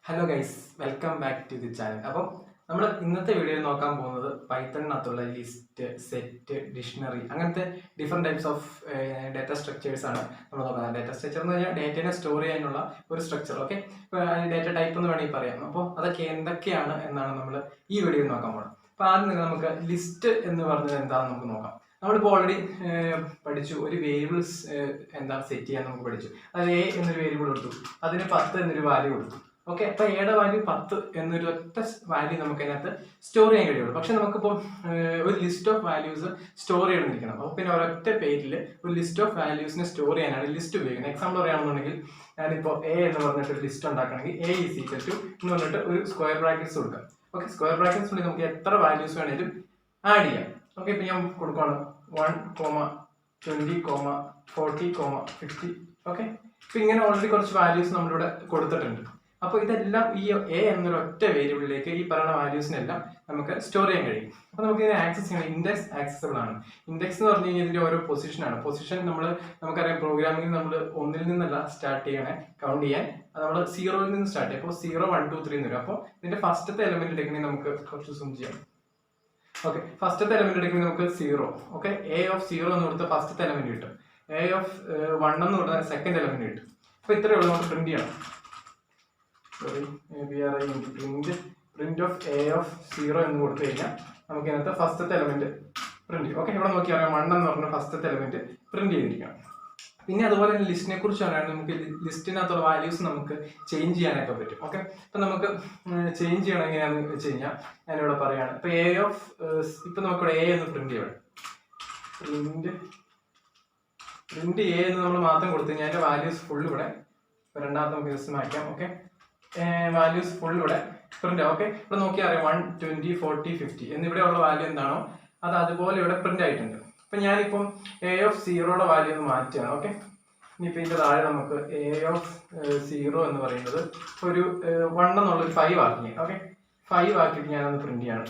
Hello guys, welcome back to the channel. അപ്പം നമ്മൾ ഇന്നത്തെ വീഡിയോയിൽ നോക്കാൻ പോകുന്നത് പൈത്തണിനകത്തുള്ള ലിസ്റ്റ്, സെറ്റ്, ഡിക്ഷണറി അങ്ങനത്തെ different types of data structures ആണ് നമ്മൾ നോക്കുന്നത്. ഡാറ്റ സ്ട്രക്ചർ എന്ന് പറഞ്ഞാൽ ഡേറ്റയെ സ്റ്റോർ ചെയ്യാനുള്ള ഒരു സ്ട്രക്ചർ. ഓക്കെ, ഇപ്പോൾ ഡാറ്റ ടൈപ്പ് എന്ന് വേണമെങ്കിൽ പറയാം. അപ്പോൾ അതൊക്കെ എന്തൊക്കെയാണ് എന്നാണ് നമ്മൾ ഈ വീഡിയോയിൽ നോക്കാൻ പോകുന്നത്. അപ്പോൾ ആദ്യം തന്നെ നമുക്ക് ലിസ്റ്റ് എന്ന് പറഞ്ഞത് എന്താണെന്ന് നമുക്ക് നോക്കാം. നമ്മളിപ്പോൾ ഓൾറെഡി പഠിച്ചു, ഒരു വേരിയബിൾസ് എന്താ സെറ്റ് ചെയ്യാൻ നമുക്ക് പഠിച്ചു. അത് എ എന്നൊരു വേരിയബിൾ കൊടുത്തു, അതിന് 10 എന്നൊരു വാല്യൂ കൊടുത്തു. ഓക്കെ, അപ്പൊ എയുടെ വാല്യൂ 10 എന്നൊരു ഒറ്റ വാല്യൂ നമുക്ക് അതിനകത്ത് സ്റ്റോർ ചെയ്യാൻ കഴിയുള്ളൂ. പക്ഷെ നമുക്കിപ്പോൾ ഒരു ലിസ്റ്റ് ഓഫ് വാല്യൂസ് സ്റ്റോർ ചെയ്യണമെന്നിരിക്കണം. അപ്പോൾ പിന്നെ ഒരൊറ്റ പേജിൽ ഒരു ലിസ്റ്റ് ഓഫ് വാല്യൂസിനെ സ്റ്റോർ ചെയ്യാനാണ് ലിസ്റ്റ് ഉപയോഗിക്കുന്നത്. എക്സാമ്പിൾ പറയുകയാണെന്നുണ്ടെങ്കിൽ ഞാനിപ്പോൾ എ എന്ന് പറഞ്ഞിട്ട് ഒരു ലിസ്റ്റ് ഉണ്ടാക്കണമെങ്കിൽ എ ഈസ് ഈക്വൽ ടു എന്ന് പറഞ്ഞിട്ട് ഒരു സ്ക്വയർ ബ്രാക്കറ്റ്സ് കൊടുക്കാം. ഓക്കെ, സ്ക്വയർ ബ്രാക്കറ്റ്സിനുള്ളിൽ നമുക്ക് എത്ര വാല്യൂസ് വേണേലും ആഡ് ചെയ്യാം. ഓക്കെ, ഇപ്പം ഞാൻ കൊടുക്കുകയാണ് 1, 20, 40, 50. ഓക്കെ, ഇപ്പം ഇങ്ങനെ ഓൾറെഡി കുറച്ച് വാല്യൂസ് നമ്മളിവിടെ കൊടുത്തിട്ടുണ്ട്. അപ്പോൾ ഇതെല്ലാം ഈ എ എന്നൊരു ഒറ്റ വേരിയബിളിലേക്ക് ഈ പറയുന്ന വാല്യൂസിനെല്ലാം നമുക്ക് സ്റ്റോർ ചെയ്യാൻ കഴിയും. അപ്പോൾ നമുക്ക് ഇതിനെ ആക്സസ് ചെയ്യണം. ഇൻഡെക്സ് ആക്സസിബിൾ ആണ്. ഇൻഡെക്സ് എന്ന് പറഞ്ഞു കഴിഞ്ഞാൽ ഇതിന്റെ ഓരോ പൊസിഷനാണ്. പൊസിഷൻ നമുക്കറിയാം, പ്രോഗ്രാമിംഗ് നമ്മൾ 1-ൽ നിന്നല്ല സ്റ്റാർട്ട് ചെയ്യണേ, കൗണ്ട് ചെയ്യാൻ നമ്മൾ 0-ൽ നിന്ന് സ്റ്റാർട്ട് ചെയ്യും. അപ്പോൾ 0, 1, 2, 3 എന്ന് വരും. അപ്പോൾ ഇതിന്റെ ഫസ്റ്റത്തെ എലമെന്റ് എടുക്കണമെങ്കിൽ നമുക്ക് കുറച്ച് സൂം ചെയ്യാം. ഓക്കെ, ഫസ്റ്റത്തെ എലമെന്റ് എടുക്കണമെങ്കിൽ നമുക്ക് 0. ഓക്കെ, എ ഓഫ് 0 എന്ന് കൊടുത്ത ഫസ്റ്റത്തെ എലമെന്റ് കിട്ടും. എ ഓഫ് 1 എന്ന് കൊടുത്ത സെക്കൻഡ് എലമെന്റ് കിട്ടും. അപ്പോൾ ഇത്രയേ ഉള്ളൂ, നമുക്ക് പ്രിന്റ് ചെയ്യണം. പ്രിന്റ് ഓഫ് എ ഓഫ് 0 എന്ന് കൊടുത്തു കഴിഞ്ഞാൽ നമുക്ക് ഇതിനകത്ത് ഫസ്റ്റത്തെ എലമെന്റ് പ്രിന്റ് ചെയ്യും. ഓക്കെ, ഇവിടെ നോക്കിയാൽ 1 എന്ന് പറഞ്ഞ ഫസ്റ്റത്തെ എലമെന്റ് പ്രിന്റ് ചെയ്തിരിക്കണം. പിന്നെ അതുപോലെ തന്നെ ലിസ്റ്റിനെ കുറിച്ച് പറയാൻ നമുക്ക് ലിസ്റ്റിനകത്തുള്ള വാല്യൂസ് നമുക്ക് ചേഞ്ച് ചെയ്യാനൊക്കെ പറ്റും. ഓക്കെ, ഇപ്പൊ നമുക്ക് ചേഞ്ച് ചെയ്യണം എങ്ങനെയാണെന്ന് വെച്ച് കഴിഞ്ഞാൽ ഞാനിവിടെ പറയാണ്. ഇപ്പൊ എ ഓഫ് ഇപ്പൊ നമുക്കിവിടെ എ എന്ന് പ്രിന്റ് ചെയ്യണം. പ്രിന്റ് എ എന്ന് നമ്മൾ മാത്രം കൊടുത്തു കഴിഞ്ഞാൽ അതിന്റെ വാല്യൂസ് ഫുൾ ഇവിടെ രണ്ടാമത്തെ നമുക്ക് ജസ്റ്റ് മാറ്റാം. ഓക്കെ, വാല്യൂസ് ഫുൾ ഇവിടെ പ്രിന്റ് ആവും. ഓക്കെ, ഇവിടെ നോക്കിയാൽ അറിയാം 1, 20, 40, 50 എന്നിവിടെയുള്ള വാല്യൂ എന്താണോ അത് അതുപോലെ ഇവിടെ പ്രിന്റ് ആയിട്ടുണ്ട്. അപ്പൊ ഞാനിപ്പം എ ഓഫ് 0യുടെ വാല്യൂ ഒന്ന് മാറ്റുകയാണ്. ഓക്കെ, ഇനിയിപ്പോൾ ഇതിന്റെ താഴെ നമുക്ക് എ ഓഫ് 0 എന്ന് പറയുന്നത് ഒരു 1 എന്നുള്ളൊരു 5 ആക്കി. ഓക്കെ, 5 ആക്കിയിട്ട് ഞാനൊന്ന് പ്രിന്റ് ചെയ്യാണ്.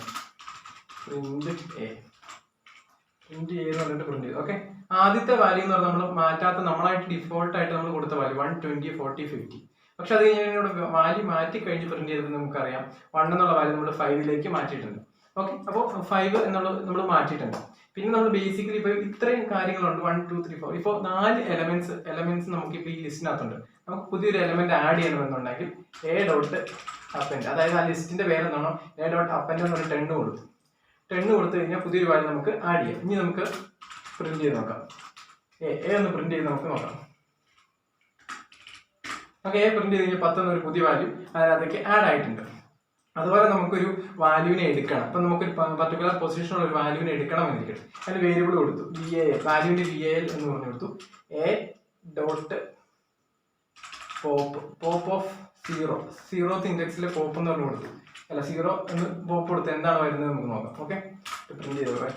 പ്രിന്റ് എ എന്ന് പറഞ്ഞിട്ട് പ്രിന്റ് ചെയ്തു. ഓക്കെ, ആദ്യത്തെ വാല്യൂ എന്ന് പറഞ്ഞാൽ നമ്മൾ മാറ്റാത്ത നമ്മളായിട്ട് ഡിഫോൾട്ട് ആയിട്ട് നമ്മൾ കൊടുത്ത വാല്യൂ 1, 20, 40, 50. പക്ഷെ അത് കഴിഞ്ഞാൽ വാല്യൂ മാറ്റി കഴിഞ്ഞ് പ്രിന്റ് ചെയ്തത് നമുക്കറിയാം 1 എന്നുള്ള വാല്യൂ നമ്മൾ 5ലേക്ക് മാറ്റിയിട്ടുണ്ട്. ഓക്കെ, അപ്പോൾ 5 എന്നുള്ളത് നമ്മൾ മാറ്റിയിട്ടുണ്ട്. പിന്നെ നമ്മൾ ബേസിക്കലി ഇപ്പോൾ ഇത്രയും കാര്യങ്ങളുണ്ട്. 1, 2, 3, 4 ഇപ്പോൾ 4 എലമെന്റ്സ് നമുക്കിപ്പോൾ ഈ ലിസ്റ്റിനകത്തുണ്ട്. നമുക്ക് പുതിയൊരു എലമെന്റ് ആഡ് ചെയ്യണമെന്നുണ്ടെങ്കിൽ എ ഡോട്ട് അപ്പൻഡ്, അതായത് ആ ലിസ്റ്റിന്റെ പേരെന്താണോ എ ഡോട്ട് അപ്പൻഡ് എന്ന് പറഞ്ഞ് 10 കൊടുത്തു. 10 കൊടുത്തു കഴിഞ്ഞാൽ പുതിയൊരു വാല്യൂ നമുക്ക് ആഡ് ചെയ്യാം. ഇനി നമുക്ക് പ്രിന്റ് ചെയ്ത് നോക്കാം. എ ഒന്ന് പ്രിന്റ് ചെയ്ത് നമുക്ക് നോക്കാം. ഓക്കെ, എ പ്രിന്റ് ചെയ്ത് കഴിഞ്ഞാൽ 10 എന്നൊരു പുതിയ വാല്യൂ അതിനകത്തേക്ക് ആഡ് ആയിട്ടുണ്ട്. അതുപോലെ നമുക്കൊരു വാല്യൂവിനെ എടുക്കണം. അപ്പം നമുക്കൊരു പർട്ടിക്കുലർ പൊസിഷനുള്ള ഒരു വാല്യൂവിനെ എടുക്കണം എന്നിരിക്കട്ടെ. അതിന് വേരിയബിൾ കൊടുത്തു VAL, വാല്യൂവിന്റെ VAL എന്ന് പറഞ്ഞു കൊടുത്തു. A dot pop of 0th ഇൻഡെക്സിലെ പോപ്പ് എന്ന് പറഞ്ഞു കൊടുത്തു. അല്ല, 0 എന്ന് പോപ്പ് കൊടുത്ത് എന്താണ് വരുന്നത് നമുക്ക് നോക്കാം. ഓക്കെ, പ്രിന്റ് ചെയ്തു.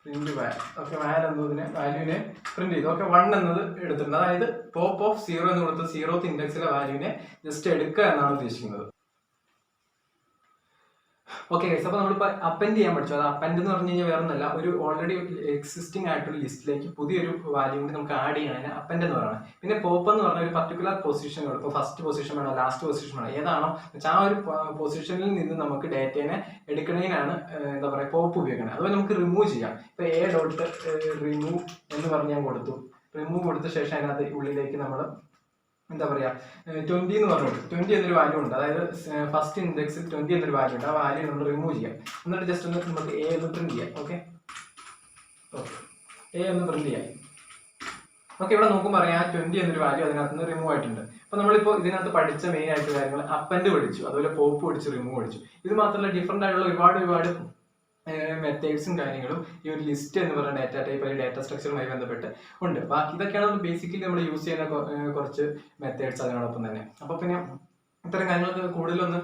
പ്രിന്റ് വാൽ. ഓക്കെ, വാൽ എന്നതിനെ വാല്യൂവിനെ പ്രിന്റ് ചെയ്തു. ഓക്കെ, 1 എന്നത് എടുത്തിട്ടുണ്ട്. അതായത് പോപ്പ് ഓഫ് 0 എന്ന് കൊടുത്ത് 0th ഇൻഡെക്സിലെ വാല്യൂവിനെ ജസ്റ്റ് എടുക്കുക എന്നാണ് ഉദ്ദേശിക്കുന്നത്. ഓക്കെ ഗൈസ്, അപ്പോൾ നമ്മളിപ്പോൾ അപ്പൻഡ് ചെയ്യാൻ പഠിച്ചു. അത് അപ്പൻഡ് എന്ന് പറഞ്ഞു കഴിഞ്ഞാൽ വേറെ ഒന്നല്ല, ഒരു ഓൾറെഡി എക്സിസ്റ്റിംഗ് ആയിട്ടൊരു ലിസ്റ്റിലേക്ക് പുതിയൊരു വാല്യൂ കൂടി നമുക്ക് ആഡ് ചെയ്യണതിന് അപ്പൻഡ് എന്ന് പറയുന്നത്. പിന്നെ പോപ്പ് എന്ന് പറഞ്ഞ ഒരു പർട്ടിക്കുലർ പൊസിഷനുകൾ, ഇപ്പോൾ ഫസ്റ്റ് പൊസിഷൻ വേണോ ലാസ്റ്റ് പൊസിഷൻ വേണോ ഏതാണോ വെച്ചാൽ ആ ഒരു പൊസിഷനിൽ നിന്ന് നമുക്ക് ഡേറ്റേനെ എടുക്കുന്നതിനാണ് എന്താ പറയുക പോപ്പ് ഉപയോഗിക്കുന്നത്. അതുപോലെ നമുക്ക് റിമൂവ് ചെയ്യാം. ഇപ്പോൾ എ ഡോട്ട് റിമൂവ് എന്ന് പറഞ്ഞ് ഞാൻ കൊടുത്തു. റിമൂവ് കൊടുത്ത ശേഷം അതിനകത്ത് ഉള്ളിലേക്ക് നമ്മൾ എന്താ പറയുക 20 എന്ന് പറഞ്ഞു. 20 എന്നൊരു വാല്യൂ ഉണ്ട്. അതായത് ഫസ്റ്റ് ഇൻഡെക്സിൽ 20 എന്നൊരു വാല്യൂ ഉണ്ട്. ആ വാല്യൂ നമ്മൾ റിമൂവ് ചെയ്യാം. എന്നിട്ട് ജസ്റ്റ് ഒന്ന് നമുക്ക് എ എന്ന് പ്രിന്റ് ചെയ്യാം. ഓക്കെ, എ എന്ന് പ്രിന്റ് ചെയ്യാം. ഓക്കെ, ഇവിടെ നോക്കുമ്പോൾ പറയാം 20 എന്നൊരു വാല്യൂ അതിനകത്ത് നിന്ന് റിമൂവ് ആയിട്ടുണ്ട്. അപ്പോൾ നമ്മളിപ്പോൾ ഇതിനകത്ത് പഠിച്ച മെയിൻ ആയിട്ട് കാര്യങ്ങൾ അപ്പൻഡ് പഠിച്ചു, അതുപോലെ പോപ്പ് പഠിച്ചു, റിമൂവ് പഠിച്ചു. ഇത് മാത്രമല്ല ഡിഫറെന്റ് ആയിട്ടുള്ള ഒരുപാട് മെത്തേഡ്സും കാര്യങ്ങളും ഈ ഒരു ലിസ്റ്റ് എന്ന് പറയുന്ന ഡാറ്റ ടൈപ്പ് അല്ലെങ്കിൽ ഡാറ്റ സ്ട്രക്ചറുമായി ബന്ധപ്പെട്ട് ഉണ്ട്. ബാക്കി ഇതൊക്കെയാണ് ബേസിക്കലി നമ്മൾ യൂസ് ചെയ്യുന്ന കുറച്ച് മെത്തേഡ്സ് അതിനോടൊപ്പം തന്നെ. അപ്പോൾ പിന്നെ ഇത്തരം കാര്യങ്ങൾക്ക് കൂടുതലൊന്ന്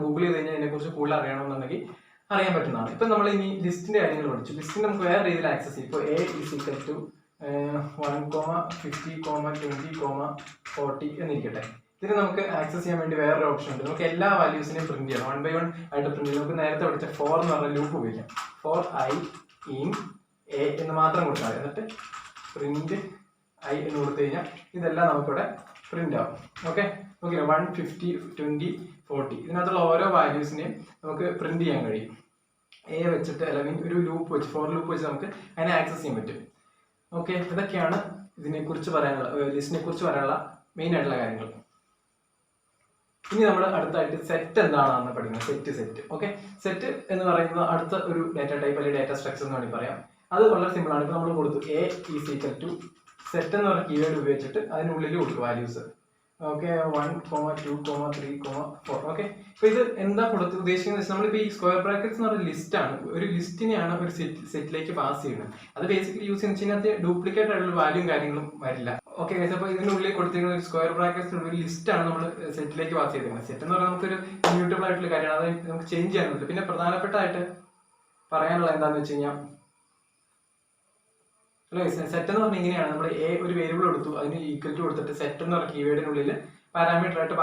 ഗൂഗിൾ ചെയ്ത് കഴിഞ്ഞാൽ ഇതിനെക്കുറിച്ച് കൂടുതൽ അറിയണമെന്നുണ്ടെങ്കിൽ അറിയാൻ പറ്റുന്നതാണ്. ഇപ്പം നമ്മൾ ഇനി ലിസ്റ്റിന്റെ കാര്യങ്ങൾ പഠിച്ചു. ലിസ്റ്റിന് നമുക്ക് വേറെ രീതിയിൽ ആക്സസ് ചെയ്യും. ഇപ്പോൾ A = 1, 50, 20, 40 എന്നിരിക്കട്ടെ. ഇതിന് നമുക്ക് ആക്സസ് ചെയ്യാൻ വേണ്ടി വേറൊരു ഓപ്ഷൻ ഉണ്ട്. നമുക്ക് എല്ലാ വാല്യൂസിനെയും പ്രിന്റ് ചെയ്യണം. 1 by 1 ആയിട്ട് പ്രിന്റ് ചെയ്യും. നമുക്ക് നേരത്തെ പഠിച്ച 4 എന്ന് പറഞ്ഞ ലൂപ്പ് ഉപയോഗിക്കാം. for I in A എന്ന് മാത്രം കൊടുത്താൽ മതി. എന്നിട്ട് പ്രിന്റ് I എന്ന് കൊടുത്തു കഴിഞ്ഞാൽ ഇതെല്ലാം നമുക്കിവിടെ പ്രിന്റ് ആവും. ഓക്കെ, നോക്കില്ല 1, 50, 20, 40 ഇതിനകത്തുള്ള ഓരോ വാല്യൂസിനെയും നമുക്ക് പ്രിന്റ് ചെയ്യാൻ കഴിയും. എ വെച്ചിട്ട് അല്ലെങ്കിൽ ഒരു ലൂപ്പ് വെച്ച് ഫോർ ലൂപ്പ് വെച്ച് നമുക്ക് അതിനെ ആക്സസ് ചെയ്യാൻ പറ്റും. ഓക്കെ, ഇതൊക്കെയാണ് ഇതിനെക്കുറിച്ച് പറയാനുള്ള ലിസ്റ്റിനെ കുറിച്ച് പറയാനുള്ള മെയിൻ ആയിട്ടുള്ള കാര്യങ്ങൾ. ഇനി നമ്മൾ അടുത്തായിട്ട് സെറ്റ് എന്താണെന്ന് പഠിക്കുന്നത്. സെറ്റ് ഓക്കെ, സെറ്റ് എന്ന് പറയുന്നത് അടുത്ത ഒരു ഡാറ്റ ടൈപ്പ് അല്ലെങ്കിൽ ഡാറ്റ സ്ട്രക്ചർ എന്ന് വേണമെങ്കിൽ പറയാം. അത് വളരെ സിമ്പിൾ ആണ്. ഇപ്പോൾ നമ്മൾ കൊടുത്തു A is equal to set എന്ന് പറഞ്ഞ കീവേഡ് ഉപയോഗിച്ചിട്ട് അതിനുള്ളിൽ കൊടുക്കും വാല്യൂസ്. ഓക്കെ, 1, 2, 3, 4. ഓക്കെ, ഇപ്പൊ ഇത് എന്താ ഉദ്ദേശിക്കുന്നത് വെച്ചാൽ നമ്മളിപ്പോൾ ഈ സ്ക്വയർ ബ്രാക്കറ്റ്സ് എന്ന് പറയുന്ന ലിസ്റ്റ് ആണ്. ഒരു ലിസ്റ്റിനെയാണ് ഒരു സെറ്റിലേക്ക് പാസ് ചെയ്യുന്നത്. അത് ബേസിക്കലി യൂസ് ചെയ്യുന്നതിനകത്ത് ഡ്യൂപ്ലിക്കേറ്റ് ആയിട്ടുള്ള വാല്യൂം കാര്യങ്ങളും വരില്ല. ഓക്കെ, അപ്പോൾ ഇതിനുള്ളിൽ കൊടുത്തിരിക്കുന്ന ഒരു സ്ക്വയർ ബ്രാക്കറ്റ്സിനുള്ള ഒരു ലിസ്റ്റ് ആണ് നമ്മൾ സെറ്റിലേക്ക് പാസ് ചെയ്തിരിക്കുന്നത്. സെറ്റ് എന്ന് പറഞ്ഞാൽ നമുക്കൊരു ഇമ്മ്യൂട്ടബിൾ ആയിട്ടുള്ള കാര്യമാണ്. അത് നമുക്ക് ചേഞ്ച് ചെയ്യാൻ പറ്റില്ല. പിന്നെ പ്രധാനപ്പെട്ടായിട്ട് പറയാനുള്ള എന്താണെന്ന് വെച്ച് കഴിഞ്ഞാൽ സെറ്റ് എന്ന് പറഞ്ഞാൽ ഇങ്ങനെയാണ്. നമ്മൾ ഒരു വേരിയബിൾ കൊടുത്തു, അതിന് ഈക്വൽ ടു കൊടുത്തിട്ട് സെറ്റ് എന്ന് പറഞ്ഞ കീവേഡിനുള്ളിൽ പാരാമീറ്റർ ആയിട്ട്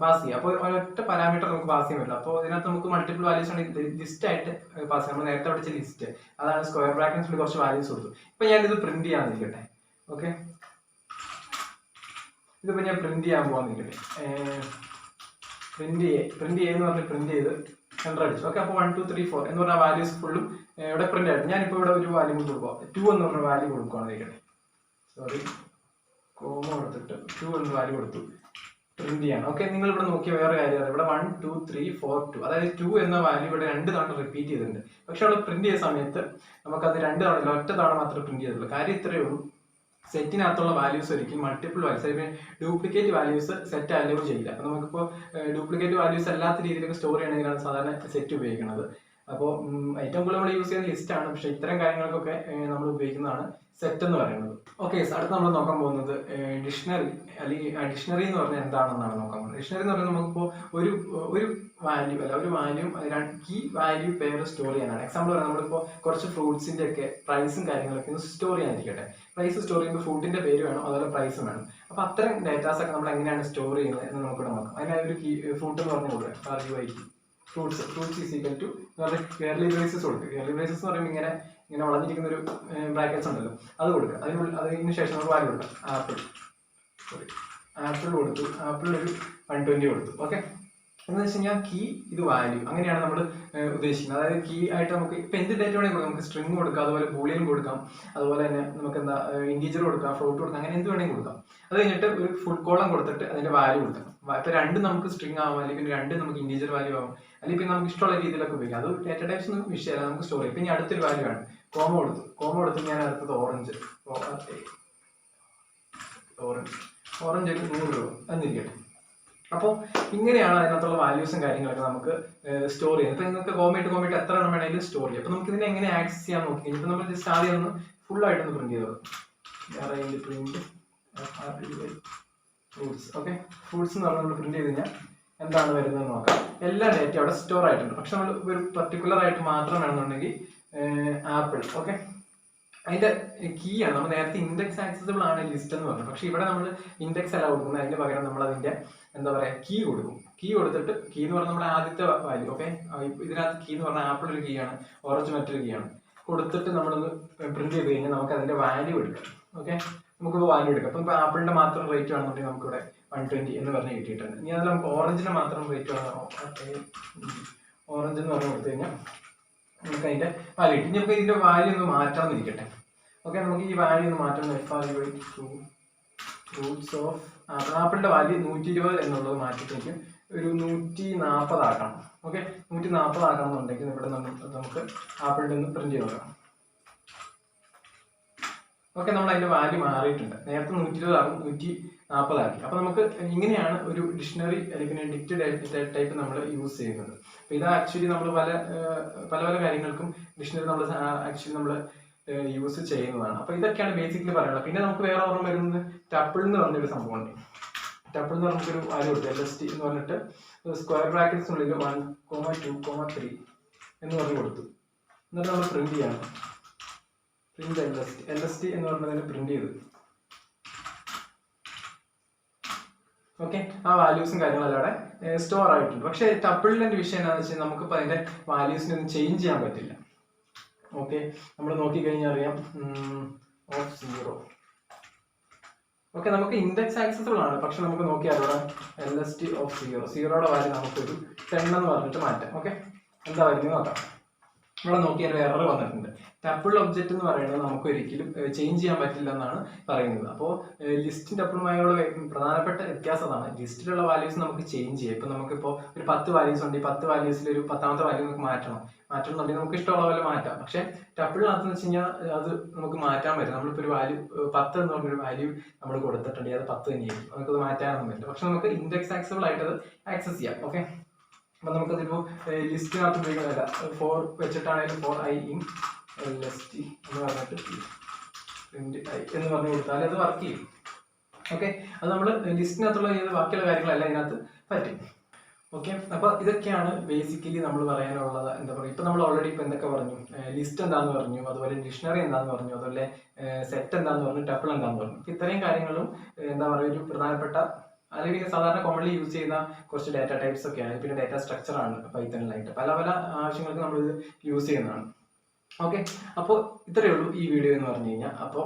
പാസ് ചെയ്യുക. അപ്പോൾ ഒരൊറ്റ പാരാമീറ്റർ നമുക്ക് പാസ് ചെയ്യാൻ പറ്റില്ല. അപ്പോൾ ഇതിനകത്ത് നമുക്ക് മൾട്ടിപ്പിൾ വാല്യൂസ് ആണ് ലിസ്റ്റ് ആയിട്ട് പാസ് ചെയ്യാം. നമ്മൾ നേരത്തെ പഠിച്ച ലിസ്റ്റ് അതാണ് സ്ക്വയർ ബ്രാക്കറ്റ്സിൽ കുറച്ച് വാല്യൂസ് കൊടുത്തു. ഇപ്പൊ ഞാനിത് പ്രിന്റ് ചെയ്യാന്നിരിക്കട്ടെ. ഓക്കെ, ഇതിപ്പോ ഞാൻ പ്രിന്റ് ചെയ്യാൻ പോകാന്നിരിക്കട്ടെ. പ്രിന്റ് എന്ന് പറഞ്ഞ് പ്രിന്റ് ചെയ്ത് എൻ്റർ അടിച്ചു. ഓക്കെ, അപ്പോൾ 1, 2, 3, 4 എന്ന് പറഞ്ഞ വാല്യൂസ് ഫുള്ളും ഇവിടെ പ്രിന്റ് ആയിട്ട് ഞാനിപ്പോൾ ഇവിടെ ഒരു വാല്യൂ കൊടുക്കുക 2 എന്ന് പറഞ്ഞ വാല്യൂ കൊടുക്കുകയാണെന്നിരിക്കട്ടെ. സോറി, കോമ കൊടുത്തിട്ട് 2 എന്ന് വാല്യൂ കൊടുത്തു, പ്രിന്റ് ചെയ്യാണ്. ഓക്കെ, നിങ്ങൾ ഇവിടെ നോക്കിയ വേറെ കാര്യമാണ്. ഇവിടെ 1, 2, 3, 4, 2 അതായത് 2 എന്ന വാല്യൂ ഇവിടെ 2 തവണ റിപ്പീറ്റ് ചെയ്തിട്ടുണ്ട്. പക്ഷെ അവിടെ പ്രിന്റ് ചെയ്ത സമയത്ത് നമുക്കത് 2 തവണ ഒറ്റ തവണ മാത്രമേ പ്രിന്റ് ചെയ്തിട്ടുള്ളൂ. കാര്യം ഇത്രയേ ഉള്ളൂ, സെറ്റിനകത്തുള്ള വാല്യൂസ് ഒരിക്കലും multiple values duplicate values set hello ചെയ്യില്ല. അപ്പോൾ നമുക്കിപ്പോൾ ഡ്യൂപ്ലിക്കേറ്റ് വാല്യൂസ് അല്ലാത്ത രീതിയിലൊക്കെ സ്റ്റോർ ചെയ്യണമെങ്കിലാണ് സാധാരണ സെറ്റ് ഉപയോഗിക്കുന്നത്. അപ്പോൾ ഏറ്റവും കൂടുതൽ നമ്മൾ യൂസ് ചെയ്യുന്ന ലിസ്റ്റ് ആണ്. പക്ഷേ ഇത്തരം കാര്യങ്ങൾക്കൊക്കെ നമ്മൾ ഉപയോഗിക്കുന്നതാണ് സെറ്റ് എന്ന് പറയുന്നത്. ഓക്കെ, അടുത്ത് നമ്മൾ നോക്കാൻ പോകുന്നത് ഡിക്ഷണറി അല്ലെങ്കിൽ ഡിക്ഷണറി എന്ന് പറഞ്ഞാൽ എന്താണെന്നാണ് നോക്കാൻ പോകുന്നത്. ഡിക്ഷണറി എന്ന് പറഞ്ഞാൽ നമുക്കിപ്പോൾ ഒരു വാല്യൂ അല്ല ഒരു വാല്യൂ കീ വാല്യൂ പേര് സ്റ്റോർ ചെയ്യാനാണ്. എക്സാമ്പിൾ പറയാം, നമ്മളിപ്പോൾ കുറച്ച് ഫ്രൂട്ട്സിന്റെ ഒക്കെ പ്രൈസും കാര്യങ്ങളൊക്കെ ഒന്ന് സ്റ്റോർ ചെയ്യാനിരിക്കട്ടെ. പ്രൈസ് സ്റ്റോർ ചെയ്യുമ്പോൾ ഫുഡിന്റെ പേര് വേണം, അതുപോലെ പ്രൈസും വേണം. അപ്പോൾ അത്തരം ഡേറ്റാസ് ഒക്കെ നമ്മൾ എങ്ങനെയാണ് സ്റ്റോർ ചെയ്യുന്നത് എന്ന് നമുക്കിവിടെ നോക്കാം. അതിനായി ഒരു ഫ്രൂട്ട് എന്ന് പറഞ്ഞു കൊടുക്കുക, RUIT fruits is equal to എന്ന് പറഞ്ഞാൽ കേരളി ബ്രേസസ് കൊടുക്കുക. കേരളി ബ്രേസസ് എന്ന് പറയുമ്പോൾ ഇങ്ങനെ വളഞ്ഞിരിക്കുന്ന ഒരു ബ്രാക്കറ്റ്സ് ഉണ്ടല്ലോ, അത് കൊടുക്കുക. അതിന് ശേഷം നമുക്ക് വാല്യൂ കൊടുക്കാം. ആപ്പിൾ കൊടുത്തു, ആപ്പിൾ ഒരു 120 കൊടുത്തു. ഓക്കെ, എന്ന് വെച്ച് കഴിഞ്ഞാൽ കീ ഇത് വാല്യൂ അങ്ങനെയാണ് നമ്മൾ ഉദ്ദേശിക്കുന്നത്. അതായത് കീ ആയിട്ട് നമുക്ക് ഇപ്പം എന്ത് ഡേറ്റ വേണമെങ്കിൽ കൊടുക്കാം. നമുക്ക് സ്ട്രിങ് കൊടുക്കാം, അതുപോലെ ബൂളിയൻ കൊടുക്കാം, അതുപോലെ തന്നെ നമുക്ക് എന്താ ഇൻറ്റീജർ കൊടുക്കാം, ഫ്ലോട്ട് കൊടുക്കാം, അങ്ങനെ എന്ത് വേണമെങ്കിൽ കൊടുക്കാം. അത് കഴിഞ്ഞിട്ട് ഒരു ഫുൾ കോളം കൊടുത്തിട്ട് അതിന്റെ വാല്യൂ കൊടുക്കാം. ഇപ്പം രണ്ടും നമുക്ക് സ്ട്രിങ് ആവാം, അല്ലെങ്കിൽ രണ്ടും നമുക്ക് ഇൻറ്റീജർ വാല്യൂ ആവാം, അല്ലെങ്കിൽ പിന്നെ നമുക്ക് ഇഷ്ടമുള്ള രീതിയിലൊക്കെ ഉപയോഗിക്കാം. അത് ഡേറ്റ ടൈപ്സ് ഒന്നും വിഷയമല്ല, നമുക്ക് സ്റ്റോർ ചെയ്യാം. പിന്നെ അടുത്തൊരു വാല്യൂ ആണ് കോമ കൊടുത്ത് ഞാൻ അടുത്തത് ഓറഞ്ച് ഒരു 100 രൂപ എന്നിരിക്കട്ടെ. അപ്പോൾ ഇങ്ങനെയാണ് അതിനകത്തുള്ള വാല്യൂസും കാര്യങ്ങളൊക്കെ നമുക്ക് സ്റ്റോർ ചെയ്യുന്നത്. ഇപ്പം നിങ്ങൾക്ക് കോമയിട്ട് എത്ര എണ്ണം വേണമെങ്കിലും സ്റ്റോർ ചെയ്യാം. അപ്പോൾ നമുക്ക് ഇതിനെ എങ്ങനെ ആക്സസ് ചെയ്യാൻ നോക്കി കഴിഞ്ഞാൽ ഇപ്പം നമ്മൾ ജസ്റ്റ് ആദ്യം ഒന്ന് ഫുൾ ആയിട്ടൊന്ന് പ്രിന്റ് ചെയ്തോളൂ. Print fruits. ഓക്കെ, ഫ്രൂട്ട്സ് എന്ന് പറഞ്ഞാൽ നമ്മൾ പ്രിന്റ് ചെയ്ത് കഴിഞ്ഞാൽ എന്താണ് വരുന്നത് നോക്കാം. എല്ലാ ഡേറ്റ അവിടെ സ്റ്റോർ ആയിട്ടുണ്ട്. പക്ഷെ നമ്മൾ ഒരു പർട്ടിക്കുലർ ആയിട്ട് മാത്രം വേണമെന്നുണ്ടെങ്കിൽ ആപ്പിൾ. ഓക്കെ, അതിന്റെ കീ ആണ്. നമ്മൾ നേരത്തെ ഇൻഡെക്സ് ആക്സസിബിൾ ആണ് ലിസ്റ്റ് എന്ന് പറഞ്ഞു. പക്ഷെ ഇവിടെ നമ്മൾ ഇൻഡെക്സ് അല്ല കൊടുക്കുന്നത്, അതിന് പകരം നമ്മൾ അതിന്റെ എന്താ പറയാ കീ കൊടുക്കും. കീ കൊടുത്തിട്ട് കീ എന്ന് പറഞ്ഞാൽ നമ്മുടെ ആദ്യത്തെ വാല്യൂ. ഓക്കെ, ഇതിനകത്ത് കീ എന്ന് പറഞ്ഞാൽ ആപ്പിൾ ഒരു കീ ആണ്, ഓറഞ്ച് മറ്റൊരു കീ ആണ്. കൊടുത്തിട്ട് നമ്മളൊന്ന് പ്രിന്റ് ചെയ്ത് കഴിഞ്ഞാൽ നമുക്ക് അതിന്റെ വാല്യൂ എടുക്കാം. ഓക്കെ, നമുക്കിപ്പോൾ വാല്യൂ എടുക്കാം. അപ്പം ആപ്പിളിന്റെ മാത്രം റേറ്റ് വേണമെന്നുണ്ടെങ്കിൽ നമുക്കിവിടെ 120 എന്ന് പറഞ്ഞ് കിട്ടിയിട്ടുണ്ട്. ഇനി അതിൽ നമുക്ക് ഓറഞ്ചിന്റെ മാത്രം റേറ്റ് വേണം, ഓറഞ്ച് എന്ന് പറഞ്ഞ് കൊടുത്തു കഴിഞ്ഞാൽ നമുക്ക് അതിന്റെ വാല്യൂ കിട്ടും. ഇനി നമുക്ക് ഇതിന്റെ വാല്യൂ ഒന്ന് മാറ്റാമെന്നിരിക്കട്ടെ. ഓക്കെ, നമുക്ക് ഈ വാല്യൂ ഒന്ന് മാറ്റുന്ന ഫ്രൂട്ട്സ് ഓഫ് ആപ്പിളിന്റെ വാല്യൂ 120 എന്നുള്ളത് മാറ്റിട്ടേക്ക് ഒരു 140 ആക്കണം. ഓക്കെ, 140 ആക്കണം എന്നുണ്ടെങ്കിൽ ഇവിടെ നമുക്ക് ആപ്പിളിന്റെ ഒന്ന് പ്രിന്റ് ചെയ്ത് നോക്കാം. ഓക്കെ, നമ്മൾ അതിന്റെ വാല്യൂ മാറിയിട്ടുണ്ട്. നേരത്തെ 120 ആകും 140 ആക്കി. അപ്പൊ നമുക്ക് ഇങ്ങനെയാണ് ഒരു ഡിക്ഷണറി അല്ലെങ്കിൽ ഡിക്റ്റ് ടൈപ്പ് നമ്മൾ യൂസ് ചെയ്യുന്നത്. അപ്പൊ ഇത് ആക്ച്വലി നമ്മൾ പല കാര്യങ്ങൾക്കും ഡിക്ഷണറി നമ്മൾ യൂസ് ചെയ്യുന്നതാണ്. അപ്പൊ ഇതൊക്കെയാണ് ബേസിക്കലി പറയുന്നത്. പിന്നെ നമുക്ക് വേറെ ഓർമ്മ വരുന്നത് ടപ്പിൾ എന്ന് പറഞ്ഞൊരു സംഭവമുണ്ട്. ടപ്പിൾ എന്ന് പറഞ്ഞൊരു വാല്യൂ കൊടുത്തു, LST എന്ന് പറഞ്ഞിട്ട് സ്ക്വയർ ബ്രാക്കറ്റ്സിനുള്ളിൽ 1, 2, 3 എന്ന് പറഞ്ഞ് കൊടുത്തു. എന്നിട്ട് നമ്മൾ പ്രിന്റ് ചെയ്യണം. പ്രിന്റ് LST എന്ന് പറഞ്ഞതിന് പ്രിന്റ് ചെയ്ത്. ഓക്കെ, ആ വാല്യൂസും കാര്യങ്ങളെല്ലാം അവിടെ സ്റ്റോർ ആയിട്ടുണ്ട്. പക്ഷെ ടപ്പിളിന്റെ വിഷയം എന്താണെന്ന് വെച്ചാൽ നമുക്കിപ്പോൾ അതിന്റെ വാല്യൂസിനെ ഒന്നും ചേഞ്ച് ചെയ്യാൻ പറ്റില്ല. ഓക്കെ, നമ്മൾ നോക്കിക്കഴിഞ്ഞാൽ അറിയാം ഓഫ് 0 ഓക്കെ, നമുക്ക് ഇൻഡെക്സ് ആക്സസിബിൾ ആണ്, പക്ഷെ നമുക്ക് നോക്കിയാൽ അവിടെ LST ഓഫ് 0, സീറോയുടെ വാല്യൂ നമുക്കൊരു 10 എന്ന് പറഞ്ഞിട്ട് മാറ്റാം. ഓക്കെ, എന്താ വരുന്നത് നോക്കാം. ഇവിടെ നോക്കിയാൽ എറർ വന്നിട്ടുണ്ട്. ടപ്പിൾ ഒബ്ജക്റ്റ് എന്ന് പറയുന്നത് നമുക്ക് ഒരിക്കലും ചേഞ്ച് ചെയ്യാൻ പറ്റില്ല എന്നാണ് പറയുന്നത്. അപ്പോൾ ലിസ്റ്റും ടപ്പിളുമായുള്ള പ്രധാനപ്പെട്ട വ്യത്യാസം അതാണ്. ലിസ്റ്റിലുള്ള വാല്യൂസ് നമുക്ക് ചേഞ്ച് ചെയ്യാം. ഇപ്പൊ നമുക്കിപ്പോൾ ഒരു 10 വാല്യൂസ് ഉണ്ട്, ഈ 10 വാല്യൂസിൽ ഒരു 10ാമത്തെ വാല്യൂ നമുക്ക് മാറ്റണമെന്നുണ്ടെങ്കിൽ നമുക്ക് ഇഷ്ടമുള്ള പോലെ മാറ്റാം. പക്ഷെ ടപ്പിളിനകത്ത് വെച്ച് കഴിഞ്ഞാൽ അത് നമുക്ക് മാറ്റാൻ പറ്റും. നമ്മളിപ്പോൾ ഒരു വാല്യൂ 10 എന്ന് പറഞ്ഞൊരു വാല്യൂ നമ്മൾ കൊടുത്തിട്ടുണ്ടെങ്കിൽ അത് 10 തന്നെയായിരിക്കും, നമുക്കത് മാറ്റാനൊന്നും പറ്റില്ല. പക്ഷെ നമുക്ക് ഇൻഡെക്സ് ആക്സസിബിൾ ആയിട്ട് അത് ആക്സസ് ചെയ്യാം. ഓക്കെ, അപ്പൊ നമുക്കതിപ്പോൾ ലിസ്റ്റിനകത്ത് ഉപയോഗിക്കുന്നില്ല. 4 വെച്ചിട്ടാണെങ്കിലും 4i in LST എന്ന് പറഞ്ഞിട്ട് പ്രിന്റ് i എന്ന് പറഞ്ഞു കൊടുത്താൽ അത് വർക്ക് ചെയ്യും. ഓക്കെ, അത് നമ്മൾ ലിസ്റ്റിനകത്തുള്ള ബാക്കിയുള്ള കാര്യങ്ങളെല്ലാം ഇതിനകത്ത് പറ്റും. ഓക്കെ, അപ്പൊ ഇതൊക്കെയാണ് ബേസിക്കലി നമ്മൾ പറയാനുള്ളത്. എന്താ പറയുക, ഇപ്പൊ നമ്മൾ ഓൾറെഡി ഇപ്പൊ എന്തൊക്കെ പറഞ്ഞു, ലിസ്റ്റ് എന്താന്ന് പറഞ്ഞു, അതുപോലെ ഡിക്ഷണറി എന്താന്ന് പറഞ്ഞു, അതുപോലെ സെറ്റ് എന്താന്ന് പറഞ്ഞു, ടപ്പിൾ എന്താന്ന് പറഞ്ഞു. ഇത്രയും കാര്യങ്ങളും എന്താ പറയുക ഒരു പ്രധാനപ്പെട്ട അല്ലെങ്കിൽ സാധാരണ കോമൺലി യൂസ് ചെയ്യുന്ന കുറച്ച് ഡാറ്റ ടൈപ്സ് ഒക്കെയാണ്. പിന്നെ ഡാറ്റ സ്ട്രക്ചർ ആണ് പൈത്തണിലായിട്ട് പല പല ആവശ്യങ്ങൾക്ക് നമ്മൾ ഇത് യൂസ് ചെയ്യുന്നതാണ്. ഓക്കെ, അപ്പോൾ ഇത്രയേ ഉള്ളൂ ഈ വീഡിയോ എന്ന് പറഞ്ഞു കഴിഞ്ഞാൽ. അപ്പോൾ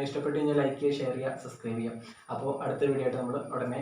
ഇഷ്ടപ്പെട്ട് കഴിഞ്ഞാൽ ലൈക്ക് ചെയ്യുക, ഷെയർ ചെയ്യുക, സബ്സ്ക്രൈബ് ചെയ്യുക. അപ്പോൾ അടുത്ത വീഡിയോ ആയിട്ട് നമ്മൾ ഉടനെ